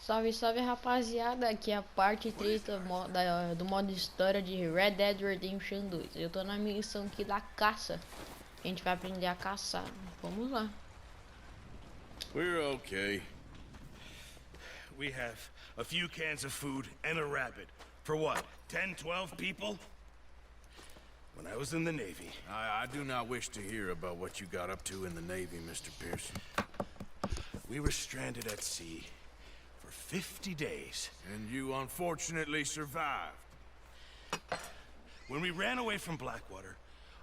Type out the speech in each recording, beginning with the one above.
Salve, salve rapaziada, aqui é a parte 3 do modo história de Red Dead Redemption 2. Eu tô na missão aqui da caça. A gente vai aprender a caçar. Vamos lá. We're okay. We have a few cans of food and a rabbit. For what, 10, 12 people? When I was in the Navy... I do not wish to hear about what you got up to in the Navy, Mr. Pearson. We were stranded at sea for 50 days. And you unfortunately survived. When we ran away from Blackwater,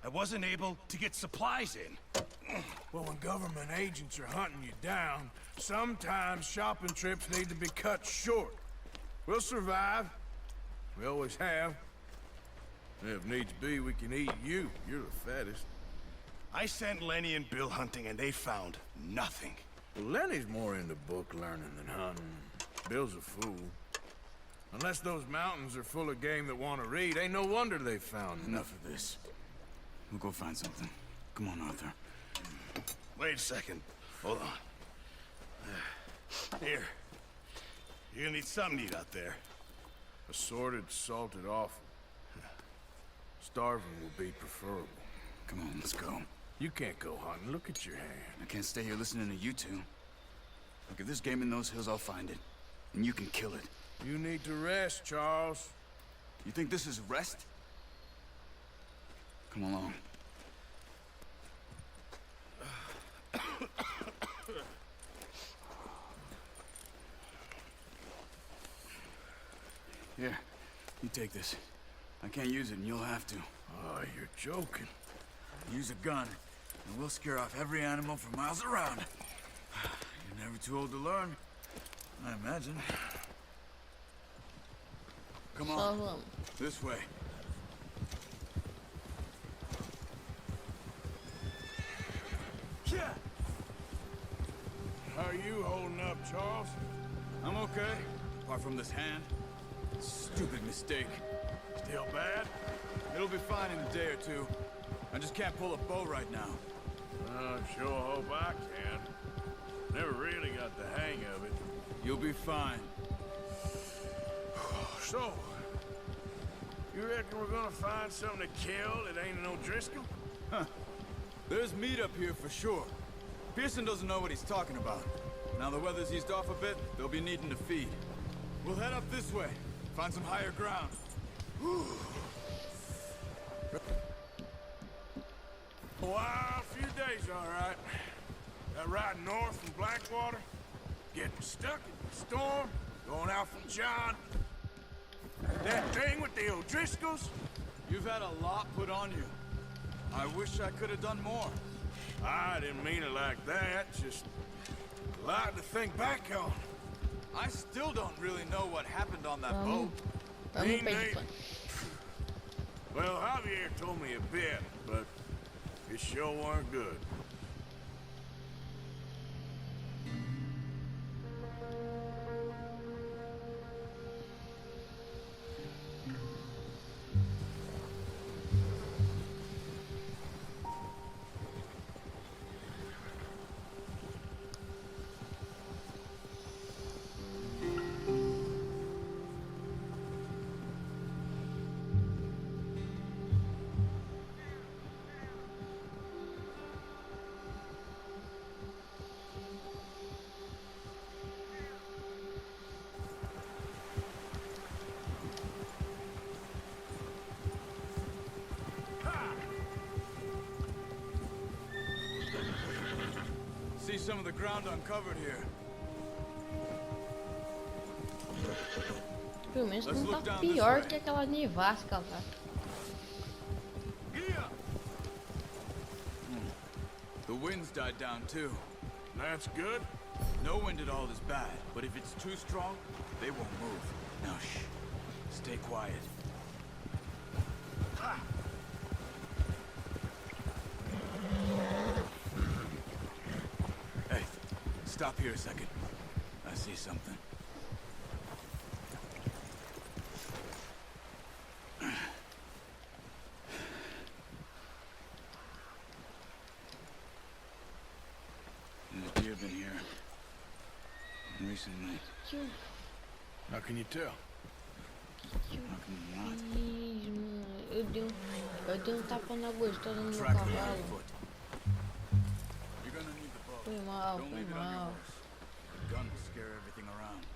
I wasn't able to get supplies in. Well, when government agents are hunting you down, sometimes shopping trips need to be cut short. We'll survive. We always have. If needs be, we can eat you. You're the fattest. I sent Lenny and Bill hunting, and they found nothing. Well, Lenny's more into book learning than hunting. Bill's a fool. Unless those mountains are full of game that want to read, ain't no wonder they found Enough of this. We'll go find something. Come on, Arthur. Wait a second. Hold on. Here. You're gonna need something to eat out there. Assorted, salted offal. Starving will be preferable. Come on, let's go. You can't go hunting. Look at your hand. I can't stay here listening to you two. Look, if there's game in those hills, I'll find it. And you can kill it. You need to rest, Charles. You think this is rest? Come along. Here, you take this. I can't use it, and you'll have to. Oh, you're joking. Use a gun, and we'll scare off every animal for miles around. You're never too old to learn, I imagine. Come on, this way. Yeah. How are you holding up, Charles? I'm okay, apart from this hand. Stupid mistake. Still bad? It'll be fine in a day or two. I just can't pull a bow right now. I sure hope I can. Never really got the hang of it. You'll be fine. So, you reckon we're gonna find something to kill that ain't no Driscoll? Huh. There's meat up here for sure. Pearson doesn't know what he's talking about. Now the weather's eased off a bit, they'll be needing to feed. We'll head up this way, find some higher ground. A wild few days, all right. That ride north from Blackwater, getting stuck in the storm, going out from John. That thing with the O'Driscolls? You've had a lot put on you. I wish I could have done more. I didn't mean it like that, just a lot to think back on. I still don't really know what happened on that boat. Me neither. Well, Javier told me a bit, but it sure weren't good. See some of the ground uncovered here. Pelo menos não tá pior que aquela nevasca lá. The wind's died down too. That's good. No wind at all is bad, but if it's too strong, they won't move. Now shh. Stay quiet. Hey, stop here a second. I see something. There's deer been here recently. How can you tell? How can you not? Eu dei um tapa na gostosa no meu Track me on cavalo. foot. You're gonna need the bow. Foi mal, Don't foi leave it on your mal. horse. The gun will scare everything around.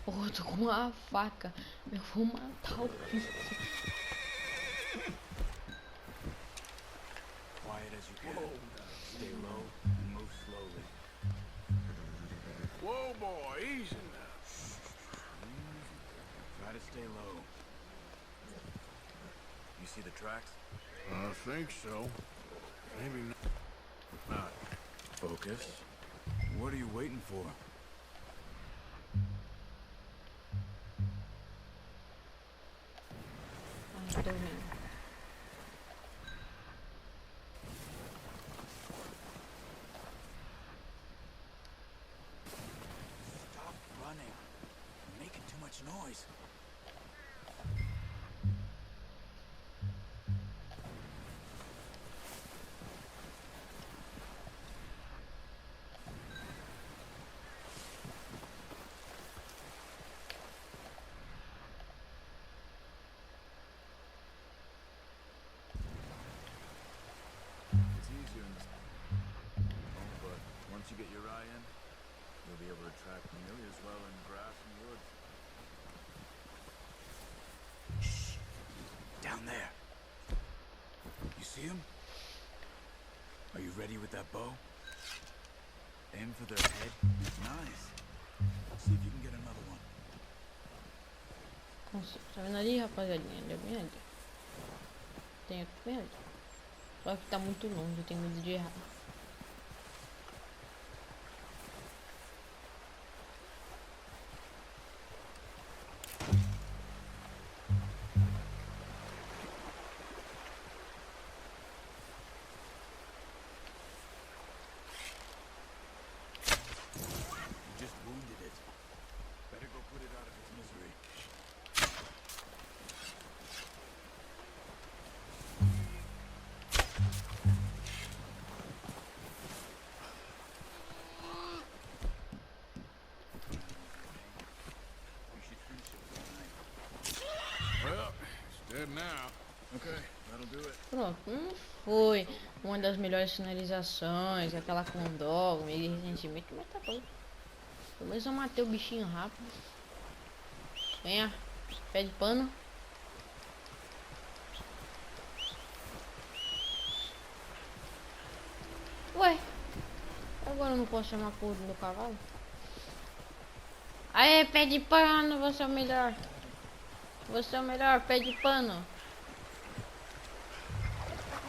Porra, eu tô com uma faca. Eu vou matar o bicho. Quiet as you can. Stay low and move slowly. Whoa, boy, easy now. Try to stay low. You see the tracks? I think so. Maybe not. Focus. What are you waiting for? Ai, tô vendo. Stop running. You're making too much noise. It's easier in this. Oh, but once you get your eye in, you'll be able to track nearly as well in grass and woods. Shh! Down there. You see him? Are you ready with that bow? Aim for their head. Nice. See if you can get another one. Nossa, tá vendo ali, rapaziadinha? Ele é bem ali. Tem aqui bem ali. Só que tá muito longe, eu tenho medo de errar. You just wounded it. Better go put it out of its misery. We should finish it tonight. Well, it's dead now. Okay, that'll do it. Pronto, não foi uma das melhores finalizações, aquela com dó, meio recentemente, mas tá bom. Pelo menos eu matei o bichinho rápido. Venha, pé de pano. Ué, agora eu não posso chamar porra do meu cavalo? Aê, pé de pano, você é o melhor. Você é o melhor, pé de pano. I'm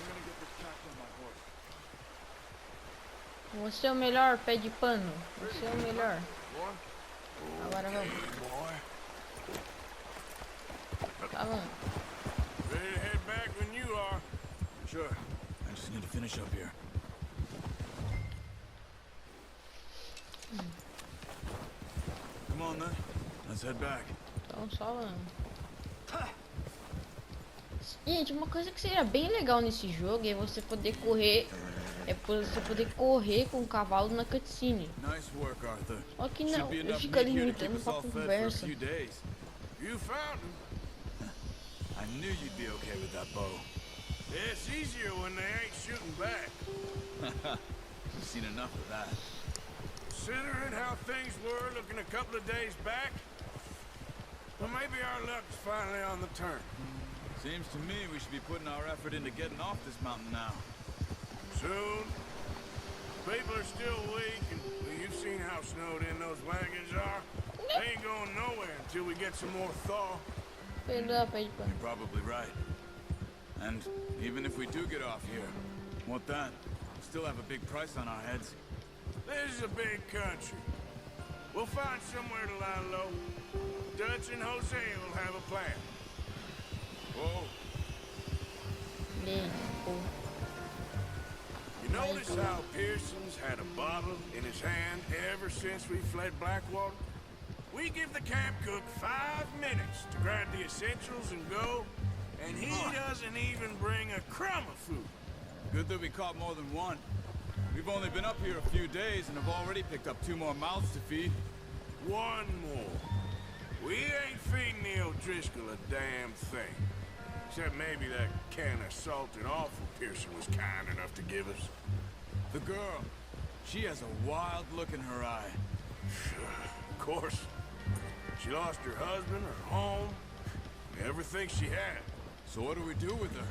gonna get this tracked on my horse. Você é o melhor, pé de pano. Você é o melhor. Boy. Agora vamos. Boy. Tá bom. Ready to head back when you are. Sure. I just need to finish up here. Come on then. Let's head back. Então só vamos. Gente, uma coisa que seria bem legal nesse jogo é você poder correr. É você poder correr com o cavalo na cutscene. Nice work, Arthur. Só que Should não, be ele enough fica meat here to keep limitando us pra all fed for a conversa. few days. You found him. I knew you'd be okay with that bow. Yeah, it's easier when they ain't shooting back. You've seen enough of that. Considering how things were looking a couple of days back, well, maybe our luck's finally on the turn. Seems to me we should be putting our effort into getting off this mountain now. Soon. People are still weak, and well, you've seen how snowed in those wagons are. They ain't going nowhere until we get some more thaw. Perdão, pé de pano. You're probably right. And even if we do get off here, what then? We still have a big price on our heads. This is a big country. We'll find somewhere to lie low. Dutch and Jose will have a plan. Whoa. Gente, pô. You notice how Pearson's had a bottle in his hand ever since we fled Blackwater? We give the camp cook 5 minutes to grab the essentials and go, and he doesn't even bring a crumb of food. Good that we caught more than one. We've only been up here a few days and have already picked up 2 more mouths to feed. one more. We ain't feeding the O'Driscoll a damn thing. Except maybe that can of salted offal Pearson was kind enough to give us. The girl. She has a wild look in her eye. Of course. She lost her husband, her home, everything she had. So what do we do with her?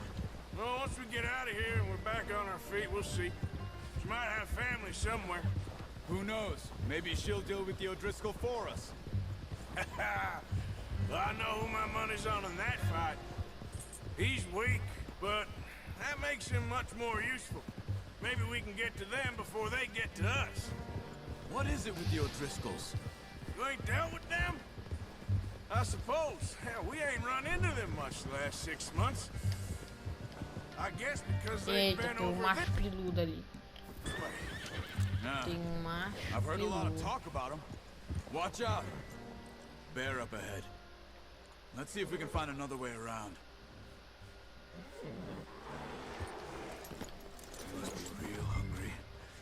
Well, once we get out of here and we're back on our feet, we'll see. She might have family somewhere. Who knows? Maybe she'll deal with the O'Driscoll for us. Well, I know who my money's on in that fight. He's weak, but that makes him much more useful. Maybe we can get to them before they get to us. What is it with the O'Driscolls? You ain't dealt with them? I suppose. Hell, we ain't run into them much the last 6 months. I guess because they've Eita, been tem um over macho there. peludo ali. Nah. Tem um macho I've heard a lot of peludo. talk about them. Watch out. Bear up ahead. Let's see if we can find another way around. Must be real hungry.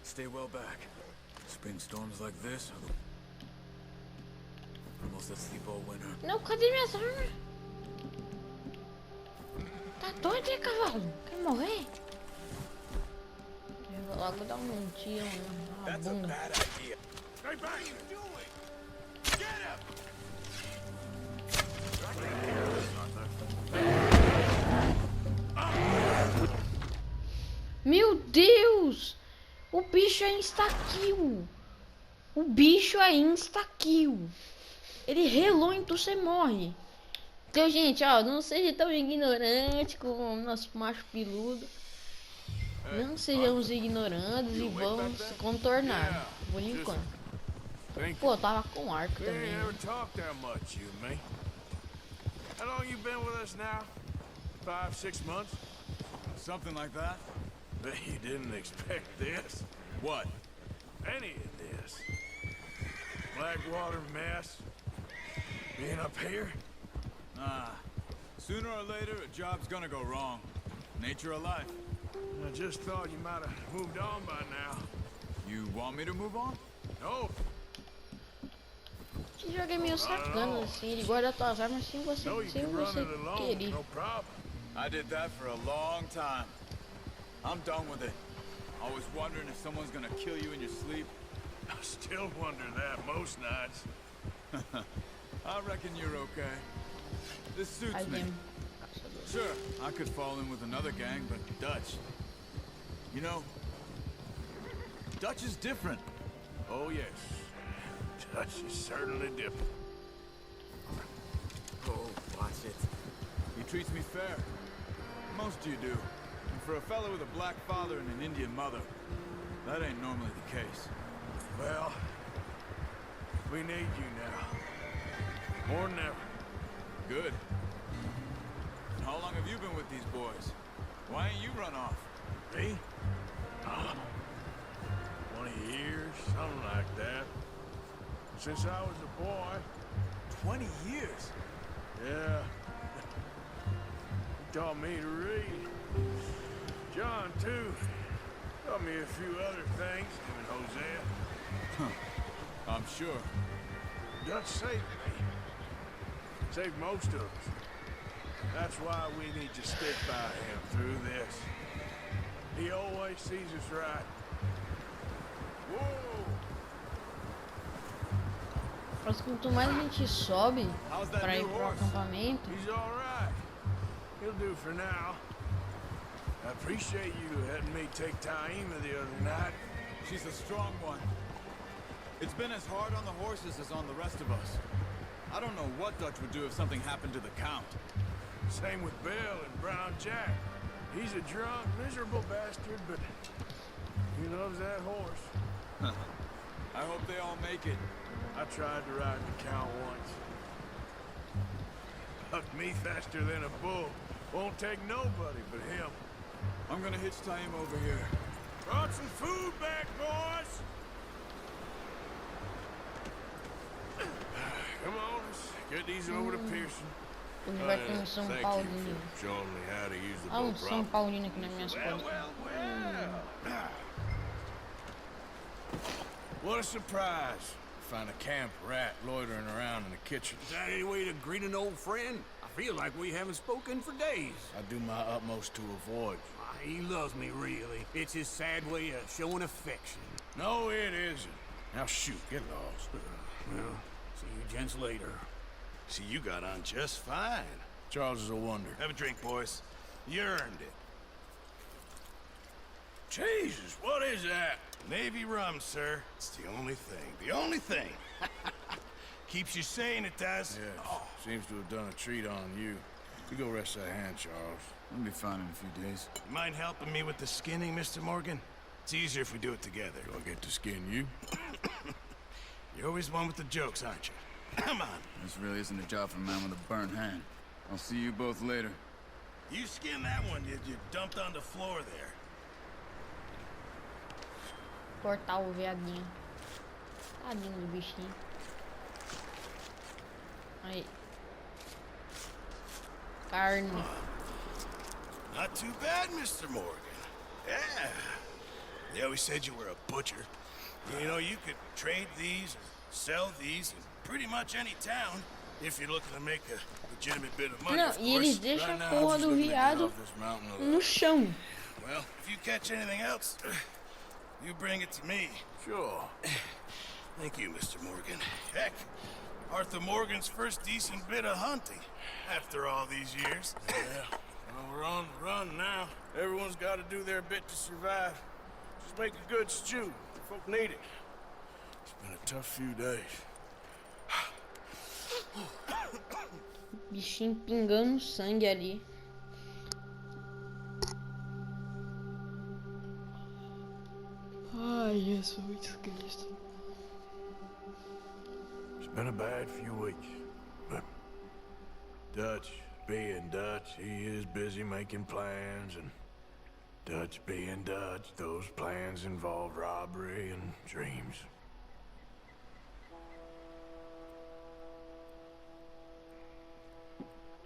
Stay well back. Spring storms like this are the... almost asleep all winter. Não, cadê minhas armas? Tá doido, é, cavalo? Quer morrer? Eu vou logo dar um tiro na That's a bunda. bad idea. Hey, back! What are you doing? Get him! Meu Deus! O bicho é insta-kill. O bicho é insta-kill. Ele relou em tu, você morre. Então, gente, ó, não seja tão ignorante como o nosso macho peludo. Não sejamos ignorantes e vamos contornar. Por enquanto. Think Pô, eu tava com arco we também. ain't Né? ever talked that much, you and me. How long you been with us now? 5, 6 months? Something like that? Bet you didn't expect this. What? Any of this. Blackwater mess. Being up here? Ah. Sooner or later, a job's gonna go wrong. Nature of life. I just thought you might have moved on by now. You want me to move on? No, Esse jogo é meio sacana, assim. Ele guarda tuas armas sem você, no, you sem can run você it alone, querer. no problem. I did that for a long time. I'm done with it. Always wondering if someone's gonna kill you in your sleep. I still wonder that most nights. I reckon you're okay. This suits Aí me. vem. Sure, I could fall in with another gang, but Dutch. You know, Dutch is different. Oh, yes. Dutch is certainly different. Oh, watch it. He treats me fair. Most of you do. And for a fellow with a black father and an Indian mother, that ain't normally the case. Well, we need you now. More than ever. Good. And how long have you been with these boys? Why ain't you run off? Me? Oh, 20 years, something like that. Since I was a boy. 20 years? Yeah. He taught me to read. John, too. Taught me a few other things, him and Hosea. I'm sure. Dutch saved me. Saved most of us. That's why we need to stick by him through this. He always sees us right. Whoa! Mas quanto mais a gente sobe How's that pra ir new pro horse? acampamento, He's all right. He'll do for now. I appreciate you letting me take Taima the other night. She's a strong one. It's been as hard on the horses as on the rest of us. I don't know what Dutch would do if something happened to the Count. Same with Bill and Brown Jack. He's a drunk, miserable bastard, but he loves that horse. I hope they all make it. I tried to ride the Count once. Bucked me faster than a bull. Won't take nobody but him. I'm gonna hitch Taim over here. Brought some food back, boys! Come on, let's get these over to Pearson. ele vai ter um São Thank you Paulino. for showing me how to use the Ah, um boat São properly. Paulino aqui nas minhas Well, costas. well, well. What a surprise. find a camp rat loitering around in the kitchen. Is that any way to greet an old friend? I feel like we haven't spoken for days. I do my utmost to avoid. He loves me, really. It's his sad way of showing affection. No, it isn't. Now shoot, get lost. Well, see you gents later. See, you got on just fine. Charles is a wonder. Have a drink, boys. You earned it. Jesus, what is that? Navy rum, sir. It's the only thing. The only thing. Keeps you sane, it does. Yes, seems to have done a treat on you. You go rest that hand, Charles. I'll be fine in a few days. You mind helping me with the skinning, Mr. Morgan? It's easier if we do it together. Do I get to skin you? You're always one with the jokes, aren't you? Come on. This really isn't a job for a man with a burnt hand. I'll see you both later. You skinned that one you dumped on the floor there. Cortar o veadinho. Tadinho do bichinho. Aí. Carne. Not too bad, Mr. Morgan. Yeah. They always said you were a butcher. You know, you could trade these, sell these in pretty much any town if you're looking to make a legitimate bit of money, Não, of e eles course. deixam Right a now, porra I'm just do looking to get viado off this mountain alive. no chão. Well, if you catch anything else, you bring it to me. Sure. Thank you, Mr. Morgan. Heck, Arthur Morgan's first decent bit of hunting after all these years. Yeah. Well, we're on the run now. Everyone's got to do their bit to survive. Just make a good stew. Folk need it. It's been a tough few days. Bichinho pingando sangue ali. Ai, Jesus Cristo. It's been a bad few weeks, but Dutch being Dutch, he is busy making plans, and Dutch being Dutch, those plans involve robbery and dreams.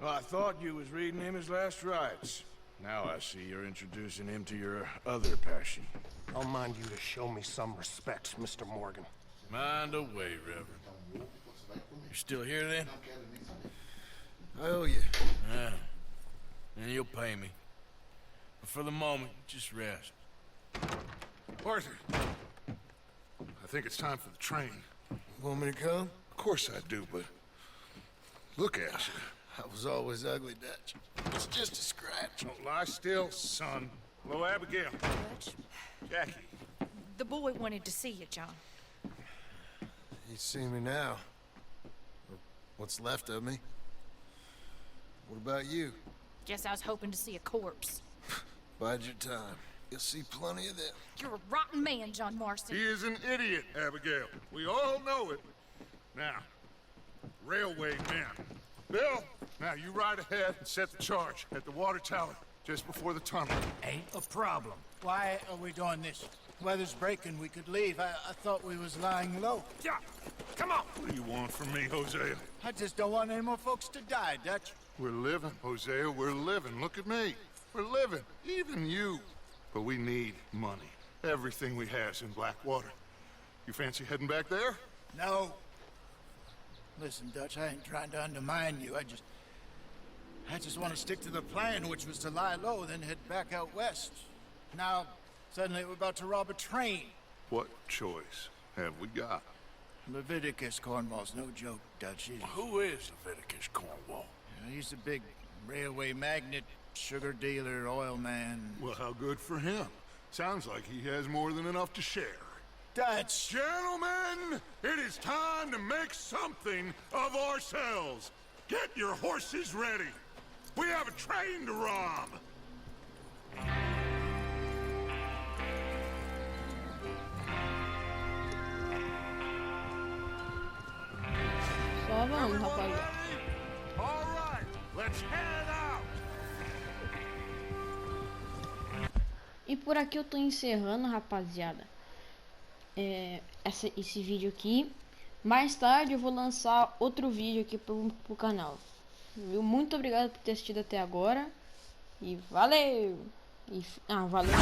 Well, I thought you was reading him his last rites. Now I see you're introducing him to your other passion. I'll mind you to show me some respect, Mr. Morgan. Mind away, Reverend. You're still here, then? I owe you. Yeah. And you'll pay me. But for the moment, just rest. Arthur, I think it's time for the train. Want me to come? Of course I do, but look at you. I was always ugly, Dutch. It's just a scratch. Don't lie still, son. Hello, Abigail. Jackie. The boy wanted to see you, John. He's seen me now. Or what's left of me. What about you? Guess I was hoping to see a corpse. Bide your time. You'll see plenty of them. You're a rotten man, John Marston. He is an idiot, Abigail. We all know it. Now, railway man. Bill, now you ride ahead and set the charge at the water tower just before the tunnel. Ain't a problem. Why are we doing this? Weather's breaking, we could leave. I thought we was lying low. Yeah, come on. What do you want from me, Hosea? I just don't want any more folks to die, Dutch. We're living, Hosea, we're living. Look at me. We're living, even you. But we need money. Everything we has in Blackwater. You fancy heading back there? No. Listen, Dutch, I ain't trying to undermine you. I just want to stick to the plan, which was to lie low, then head back out west. Now, suddenly we're about to rob a train. What choice have we got? Leviticus Cornwall's no joke, Dutch. Who is Leviticus Cornwall? He's a big railway magnate, sugar dealer, oil man. Well, how good for him. Sounds like he has more than enough to share. Dutch! Gentlemen, it is time to make something of ourselves. Get your horses ready. We have a train to rob. Só vamos, rapaziada. All right, let's head out. E por aqui eu tô encerrando, rapaziada, esse vídeo aqui. Mais tarde eu vou lançar outro vídeo aqui pro canal. Viu? Muito obrigado por ter assistido até agora. E valeu! Valeu!